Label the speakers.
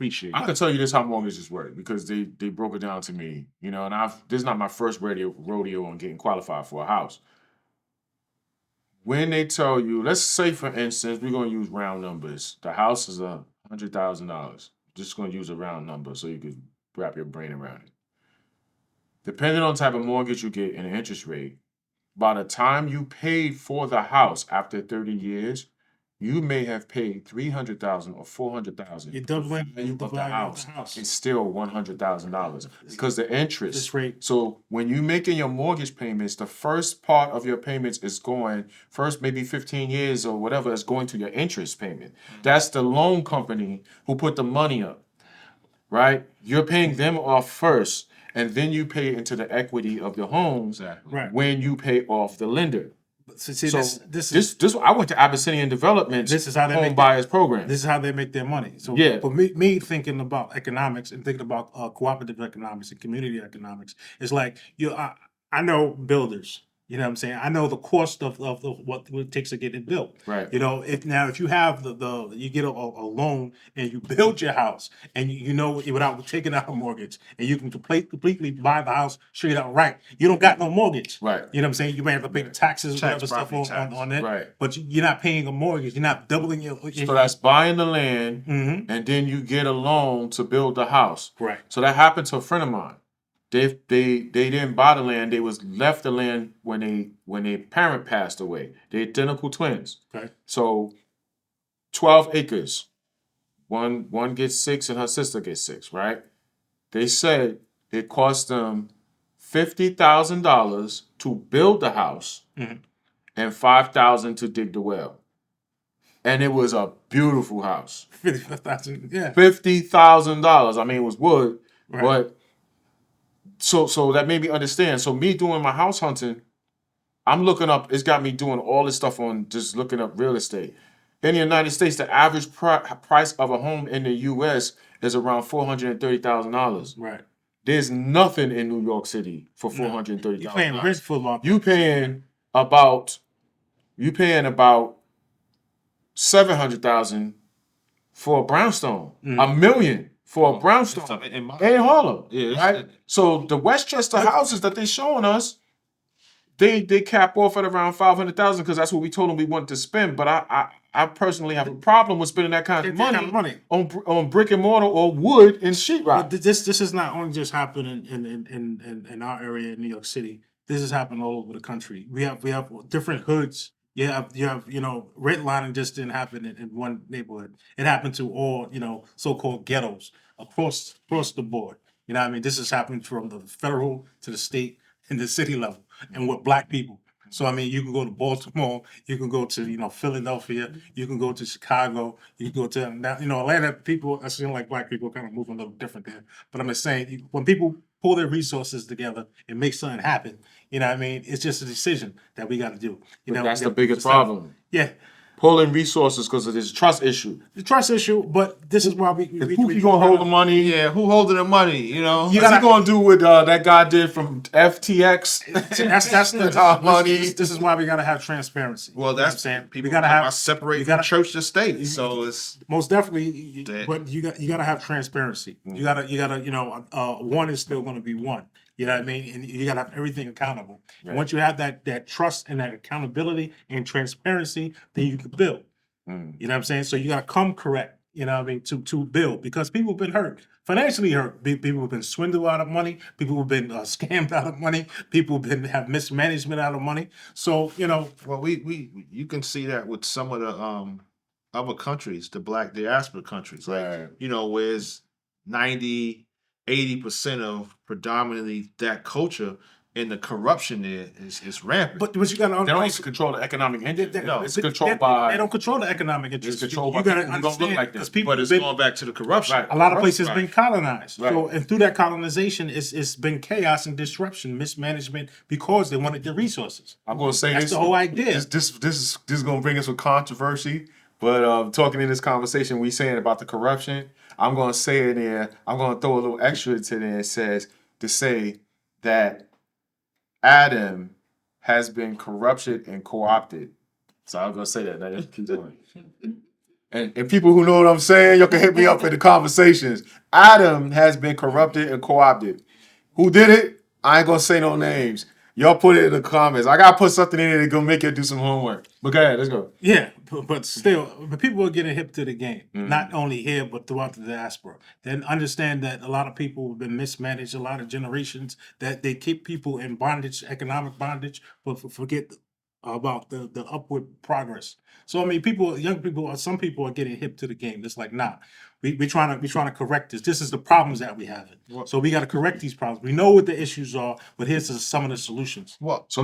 Speaker 1: Appreciate
Speaker 2: I
Speaker 1: it.
Speaker 2: can tell you this how mortgages work because they broke it down to me, and this is not my first rodeo on getting qualified for a house. When they tell you, let's say for instance, we're gonna use round numbers. The house is $100,000. Just gonna use a round number so you can wrap your brain around it. Depending on the type of mortgage you get and the interest rate, by the time you pay for the house after 30 years, you may have paid $300,000 or $400,000.
Speaker 3: You're doubling
Speaker 2: The value
Speaker 3: the
Speaker 2: of the
Speaker 3: value of
Speaker 2: house
Speaker 3: the house.
Speaker 2: is still $100,000 because the interest
Speaker 3: This rate.
Speaker 2: So when you're making your mortgage payments, the first part of your payments is going first maybe 15 years or whatever is going to your interest payment. That's the loan company who put the money up, right? You're paying them off first, and then you pay into the equity of the homes
Speaker 1: Exactly.
Speaker 3: Right.
Speaker 2: when you pay off the lender.
Speaker 3: See,
Speaker 2: So
Speaker 3: this
Speaker 2: I went to Abyssinian Development's
Speaker 3: This is how they
Speaker 2: home
Speaker 3: make
Speaker 2: buyers program.
Speaker 3: This is how they make their money. So
Speaker 2: Yeah.
Speaker 3: for me thinking about economics and thinking about cooperative economics and community economics, it's like I know builders. You know what I'm saying? I know the cost of what it takes to get it built.
Speaker 2: Right.
Speaker 3: You know, if you have you get a loan and you build your house and you know without taking out a mortgage and you can completely buy the house straight outright, you don't got no mortgage.
Speaker 2: Right.
Speaker 3: You know what I'm saying? You may have to pay the taxes or whatever stuff
Speaker 1: property tax.
Speaker 3: on it.
Speaker 2: Right.
Speaker 3: But you're not paying a mortgage. You're not doubling your.
Speaker 2: So that's buying the land,
Speaker 3: Mhm.
Speaker 2: and then you get a loan to build the house.
Speaker 3: Right.
Speaker 2: So that happened to a friend of mine. They didn't buy the land. They was left the land when their parent passed away. They're identical twins.
Speaker 3: Okay.
Speaker 2: So 12 acres. One gets 6 and her sister gets 6, right? They said it cost them $50,000 to build the house and $5,000 to dig the well. And it was a beautiful house.
Speaker 3: 55,000. Yeah.
Speaker 2: $50,000. I mean, it was wood,
Speaker 3: Right.
Speaker 2: but so that made me understand. So me doing my house hunting, I'm looking up. It's got me doing all this stuff on just looking up real estate. In the United States, the average price of a home in the U.S. is around $430,000.
Speaker 3: Right.
Speaker 2: There's nothing in New York City for $430,000.
Speaker 3: You're paying rent for long.
Speaker 2: You paying about $700,000 for a brownstone, $1 million for a brownstone
Speaker 1: In my-
Speaker 2: in Harlem,
Speaker 1: Yeah,
Speaker 2: right? So the Westchester houses that they're showing us, they cap off at around $500,000 because that's what we told them we wanted to spend. But I personally have a problem with spending that kind of money on brick and mortar or wood and sheetrock.
Speaker 3: But this is not only just happening in our area in New York City. This is happening all over the country. We have different hoods. You have redlining just didn't happen in one neighborhood. It happened to all so-called ghettos across the board. You know what I mean? This is happening from the federal to the state and the city level, and with black people. So I mean, you can go to Baltimore, you can go to Philadelphia, you can go to Chicago, you can go to Atlanta. People, I seem like black people kind of move a little different there. But I'm just saying, when people pull their resources together and make something happen, you know what I mean? It's just a decision that we got to do.
Speaker 2: That's the biggest problem.
Speaker 3: Yeah.
Speaker 2: Pulling resources because of this trust issue.
Speaker 3: The trust issue, but this is why we
Speaker 2: Who's gonna hold the money?
Speaker 1: Yeah, who holding the money? You know,
Speaker 2: What's he gonna do with that guy did from FTX?
Speaker 3: That's the
Speaker 2: money.
Speaker 3: This is why we gotta have transparency.
Speaker 1: well,
Speaker 3: You know what I'm
Speaker 1: that's
Speaker 3: saying.
Speaker 1: people
Speaker 3: We gotta
Speaker 1: talk
Speaker 3: have
Speaker 1: about separating
Speaker 3: you gotta-
Speaker 1: church and state. So it's
Speaker 3: most definitely,
Speaker 1: That-
Speaker 3: but you gotta have transparency. You gotta one is still gonna be one. You know what I mean? And you gotta have everything accountable.
Speaker 2: Right.
Speaker 3: Once you have that trust and that accountability and transparency, then you can build. You know what I'm saying? So you gotta come correct. You know what I mean? To build, because people have been hurt, financially hurt. People have been swindled out of money. People have been scammed out of money. People have mismanagement out of money. So
Speaker 1: well, you can see that with some of the other countries, the black diaspora countries,
Speaker 2: Right.
Speaker 1: where it's 90-80% of predominantly that culture, and the corruption there is rampant.
Speaker 3: But you gotta
Speaker 2: They don't control the economic interest. No, it's controlled
Speaker 3: they
Speaker 2: by.
Speaker 3: don't control the economic interest.
Speaker 2: It's controlled
Speaker 3: you
Speaker 2: by
Speaker 3: gotta
Speaker 2: people who don't look
Speaker 3: understand,
Speaker 2: like this.
Speaker 3: 'cause people
Speaker 1: But it's
Speaker 3: been-
Speaker 1: going back to the corruption.
Speaker 2: Right.
Speaker 3: a lot of places
Speaker 2: Right.
Speaker 3: been colonized.
Speaker 2: Right.
Speaker 3: So, and through that colonization, it's been chaos and disruption, mismanagement, because they wanted the resources.
Speaker 2: I'm gonna say
Speaker 3: That's
Speaker 2: this.
Speaker 3: the whole idea.
Speaker 2: This is gonna bring us some controversy. But talking in this conversation, we saying about the corruption. I'm gonna say it there. I'm gonna throw a little extra to there. It says to say that Adam has been corrupted and co-opted. So I'm gonna say that. Now just keep going. and people who know what I'm saying, y'all can hit me up in the conversations. Adam has been corrupted and co-opted. Who did it? I ain't gonna say no names. Y'all put it in the comments. I gotta put something in there to go make you do some homework. But go ahead, let's go.
Speaker 3: Yeah, but still, but people are getting hip to the game, not only here but throughout the diaspora. Then understand that a lot of people have been mismanaged, a lot of generations that they keep people in bondage, economic bondage, but forget about the upward progress. So I mean, young people, some people are getting hip to the game. It's like, nah, we trying to correct this. This is the problems that we have. So we got to correct these problems. We know what the issues are, but here's some of the solutions.
Speaker 1: Well,
Speaker 2: So